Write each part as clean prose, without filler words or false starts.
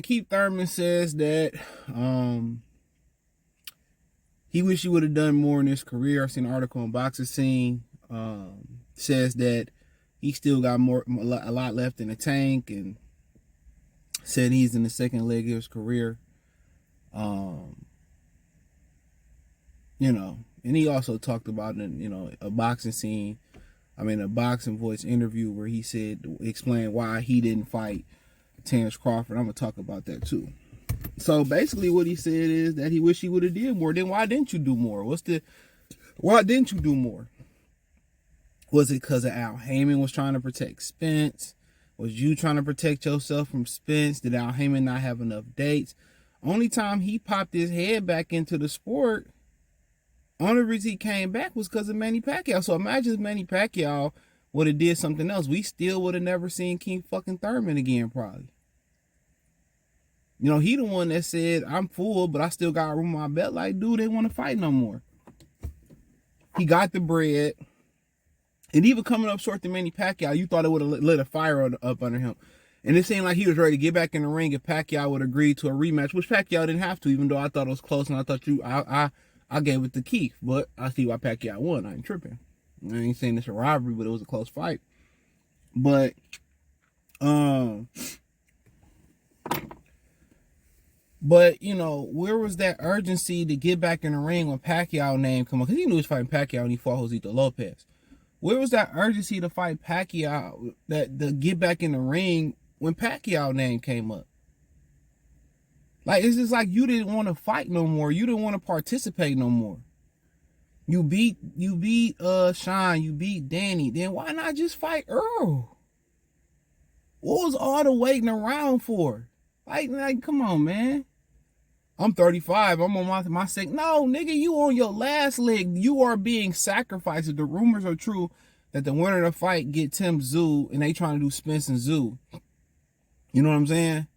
Keith Thurman says that he wish he would have done more in his career. I've seen an article on Boxing Scene. Says that he still got a lot left in the tank, and said he's in the second leg of his career. And he also talked about a Boxing Scene. A Boxing Voice interview where he explained why he didn't fight Terence Crawford. I'm gonna talk about that too. So basically, what he said is that he wished he would have did more. Then why didn't you do more? Why didn't you do more? Was it because of Al Heyman was trying to protect Spence? Was you trying to protect yourself from Spence? Did Al Heyman not have enough dates? Only time he popped his head back into the sport, only reason he came back was because of Manny Pacquiao. So imagine if Manny Pacquiao would have did something else. We still would have never seen King fucking Thurman again, probably. He the one that said, I'm full, but I still got room on my belt. Like, dude, they want to fight no more. He got the bread. And even coming up short to Manny Pacquiao, you thought it would have lit a fire up under him. And it seemed like he was ready to get back in the ring if Pacquiao would agree to a rematch, which Pacquiao didn't have to, even though I thought it was close, and I thought I gave it to Keith. But I see why Pacquiao won. I ain't tripping. I ain't saying it's a robbery, but it was a close fight. But, where was that urgency to get back in the ring when Pacquiao name come up? Because he knew he was fighting Pacquiao when he fought Josito Lopez. Where was that urgency to fight Pacquiao, to get back in the ring when Pacquiao name came up? Like, it's just like you didn't want to fight no more. You didn't want to participate no more. You beat Sean, you beat Danny. Then why not just fight Earl? What was all the waiting around for? Like, come on, man. I'm 35. I'm on my second. No, nigga, you on your last leg. You are being sacrificed. If the rumors are true that the winner of the fight get Tim Tszyu and they trying to do Spence and Tszyu. You know what I'm saying?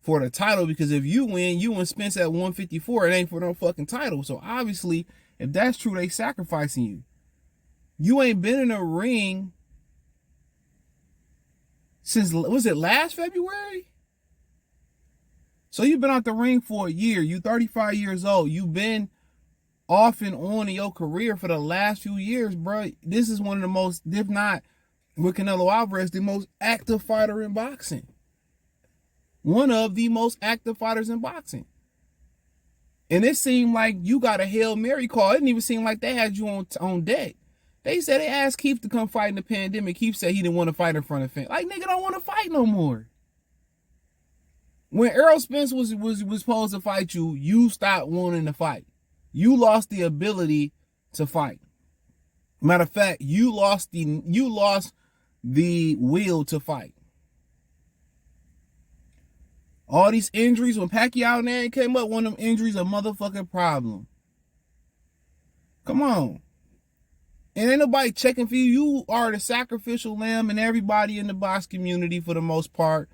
For the title, because if you win, you and Spence at 154. It ain't for no fucking title. So obviously, if that's true, they sacrificing you. You ain't been in a ring since, was it last February? So you've been out the ring for a year. You 35 years old. You've been off and on in your career for the last few years, bro. This is one of the most, if not with Canelo Alvarez, the most active fighter in boxing. One of the most active fighters in boxing. And it seemed like you got a Hail Mary call. It didn't even seem like they had you on deck. They said they asked Keith to come fight in the pandemic. Keith said he didn't want to fight in front of fans. Like, nigga don't want to fight no more. When Errol Spence was supposed to fight you, you stopped wanting to fight. You lost the ability to fight. Matter of fact, you lost the will to fight. All these injuries, when Pacquiao name came up, one of them injuries a motherfucking problem. Come on. And ain't nobody checking for you. You are the sacrificial lamb, and everybody in the box community, for the most part,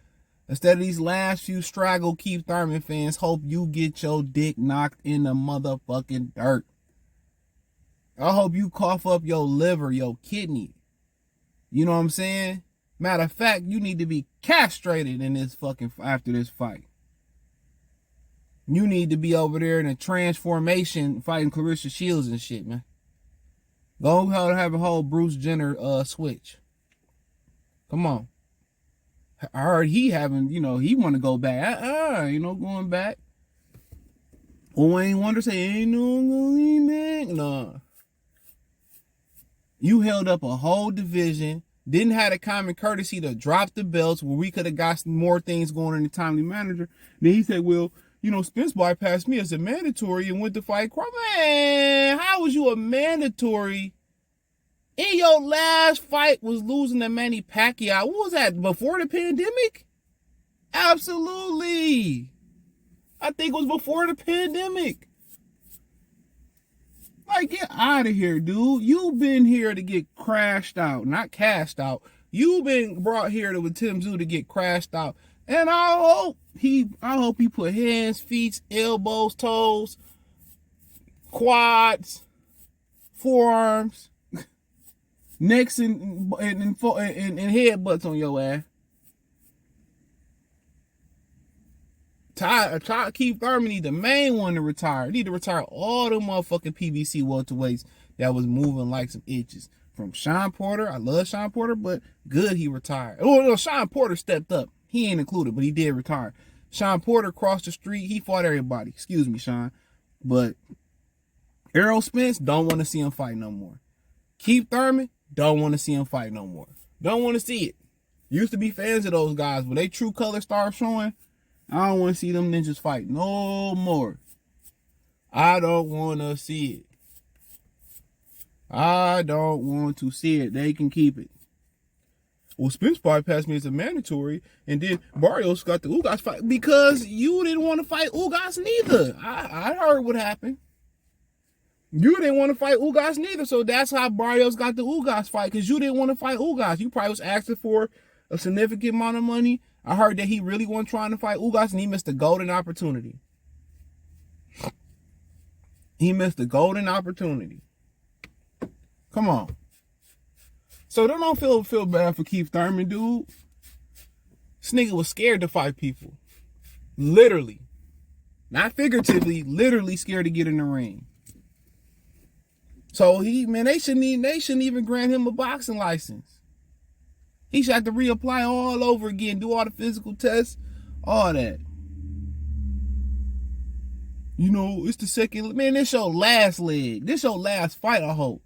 instead of these last few straggle Keith Thurman fans, hope you get your dick knocked in the motherfucking dirt. I hope you cough up your liver, your kidney. You know what I'm saying? Matter of fact, you need to be castrated in this fucking, after this fight. You need to be over there in a transformation fighting Clarissa Shields and shit, man. Go have a whole Bruce Jenner switch. Come on. I heard he having, he want to go back. Going back. Wayne Wonder say, ain't no going back. Nah. You held up a whole division. Didn't have the common courtesy to drop the belts where we could have got more things going in the timely manner. Then he said, well, Spence bypassed me as a mandatory and went to fight Crawford. Man, how was you a mandatory? In your last fight was losing to Manny Pacquiao. What was that, before the pandemic? Absolutely. I think it was before the pandemic. Like, get out of here, dude. You've been here to get crashed out, not cast out. You've been brought here with Tim Tszyu to get crashed out. And I hope he put hands, feet, elbows, toes, quads, forearms, necks, and headbutts on your ass. Keith Thurman need the main one to retire. He need to retire all the motherfucking PBC welterweights that was moving like some itches. From Sean Porter, I love Sean Porter, but good he retired. Oh no, Sean Porter stepped up. He ain't included, but he did retire. Sean Porter crossed the street. He fought everybody. Excuse me, Sean. But Errol Spence, don't want to see him fight no more. Keith Thurman, don't want to see him fight no more. Don't want to see it. Used to be fans of those guys, but they true colors start showing. I don't want to see them ninjas fight no more. I don't want to see it. I don't want to see it. They can keep it. Well, Spence bypassed me as a mandatory, and then Barrios got the Ugas fight because you didn't want to fight Ugas neither. I heard what happened. You didn't want to fight Ugas neither, so that's how Barrios got the Ugas fight, because you didn't want to fight Ugas. You probably was asking for a significant amount of money. I heard that he really wasn't trying to fight Ugas, and he missed a golden opportunity. He missed a golden opportunity. Come on. So don't feel bad for Keith Thurman, dude. This nigga was scared to fight people. Literally. Not figuratively, literally scared to get in the ring. So they shouldn't even grant him a boxing license. He should have to reapply all over again, do all the physical tests, all that. You know, it's the second, man, this your last leg. This your last fight, I hope.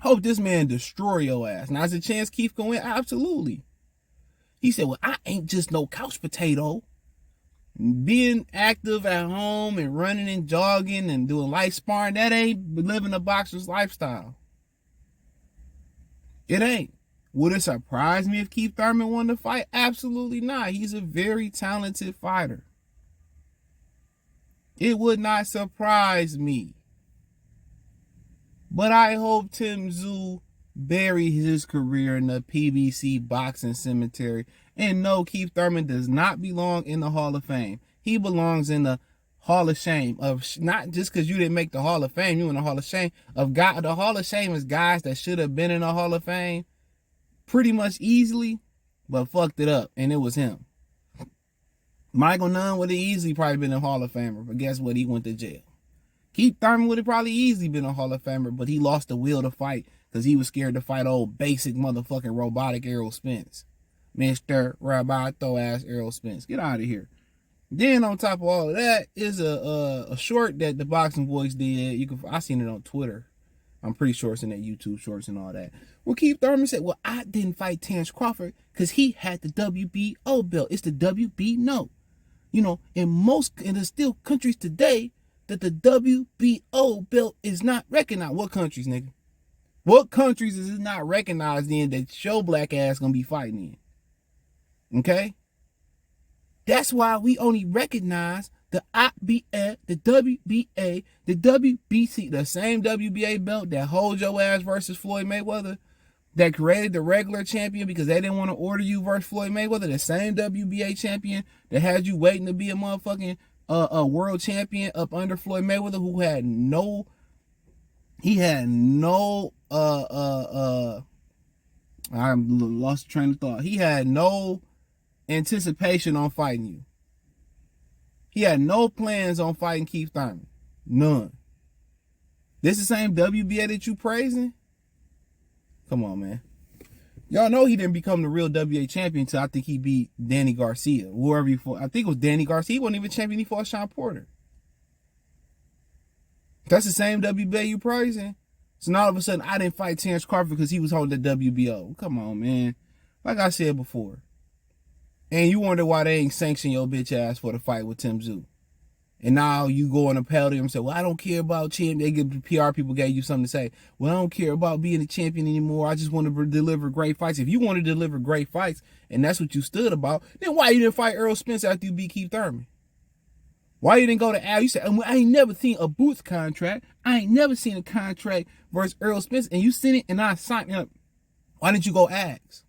Hope this man destroy your ass. Now, is a chance Keith can win? Absolutely. He said, well, I ain't just no couch potato. Being active at home and running and jogging and doing light sparring, that ain't living a boxer's lifestyle. It ain't. Would it surprise me if Keith Thurman won the fight? Absolutely not. He's a very talented fighter. It would not surprise me. But I hope Tim Tszyu buries his career in the PBC boxing cemetery. And no, Keith Thurman does not belong in the Hall of Fame. He belongs in the Hall of Shame. Of not just because you didn't make the Hall of Fame, you in the Hall of Shame. The Hall of Shame is guys that should have been in the Hall of Fame pretty much easily, but fucked it up, and it was him. Michael Nunn would have easily probably been a Hall of Famer, but guess what? He went to jail. Keith Thurman would have probably easily been a Hall of Famer, but he lost the will to fight because he was scared to fight old basic motherfucking robotic Errol Spence. Mr. Roboto ass Errol Spence. Get out of here. Then on top of all of that is a short that the Boxing Voice did. I seen it on Twitter. I'm pretty sure it's in that YouTube shorts and all that. Well, Keith Thurman said, well, I didn't fight Terence Crawford because he had the WBO belt. It's the WB no. You know, there's still countries today that the WBO belt is not recognized. What countries, nigga? What countries is it not recognized in that your black ass gonna be fighting in? Okay? That's why we only recognize the IBF, the WBA, the WBC, the same WBA belt that holds your ass versus Floyd Mayweather, that created the regular champion because they didn't want to order you versus Floyd Mayweather, the same WBA champion that had you waiting to be a motherfucking a world champion up under Floyd Mayweather, who had no I lost train of thought. He had no anticipation on fighting you. He had no plans on fighting Keith Thurman. None. This the same WBA that you praising? Come on, man. Y'all know he didn't become the real WBA champion until I think he beat Danny Garcia. Whoever he fought. I think it was Danny Garcia. He wasn't even champion. He fought Sean Porter. That's the same WBA you praising. So now all of a sudden, I didn't fight Terence Crawford because he was holding the WBO. Come on, man. Like I said before. And you wonder why they ain't sanction your bitch ass for the fight with Tim Tszyu. And now you go on a podium and say, well, I don't care about champion. They give PR people gave you something to say. Well, I don't care about being a champion anymore. I just want to deliver great fights. If you want to deliver great fights and that's what you stood about, then why you didn't fight Errol Spence after you beat Keith Thurman? Why you didn't go to Al? You said, I ain't never seen a Booth contract. I ain't never seen a contract versus Errol Spence. And you seen it and I signed up. Why didn't you go ask?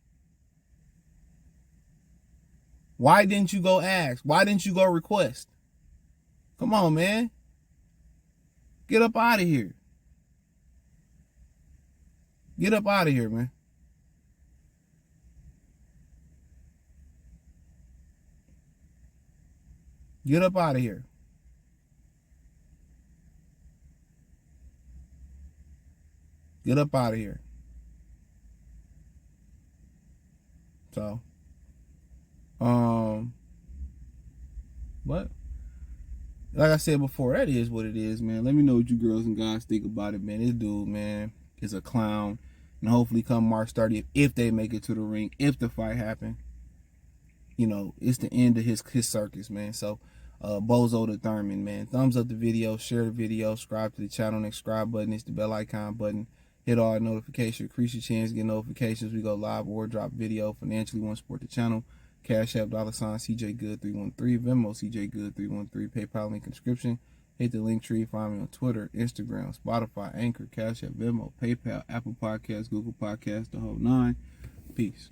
Why didn't you go ask? Why didn't you go request? Come on, man. Get up out of here. Get up out of here, man. Get up out of here. Get up out of here. So, but like I said before, that is what it is, man. Let me know what you girls and guys think about it, man. This dude, man, is a clown. And hopefully come March 30th, if they make it to the ring, if the fight happen, you know, it's the end of his circus, man. So, Bozo to Thurman, man. Thumbs up the video, share the video, subscribe to the channel. Next subscribe button is the bell icon button. Hit all notifications, increase your chance to get notifications. We go live or drop video. Financially, want to support the channel. Cash App, $ CJ Good 313, Venmo CJ Good 313, PayPal link in description. Hit the link tree. Find me on Twitter, Instagram, Spotify, Anchor, Cash App, Venmo, PayPal, Apple Podcasts, Google Podcasts, the whole nine. Peace.